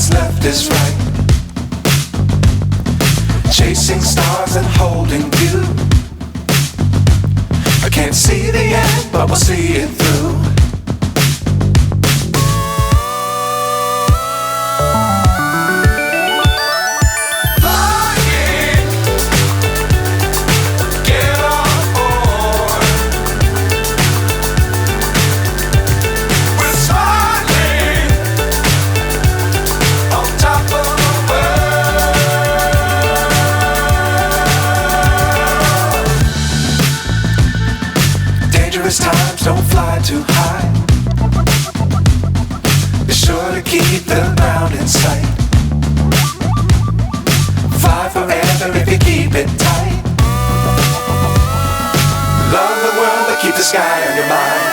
what's left is right. Chasing stars and holding you. I can't see the end, but we'll see it through. Times don't fly too high. Be sure to keep the ground in sight. Fly forever if you keep it tight. Love the world, but keep the sky on your mind.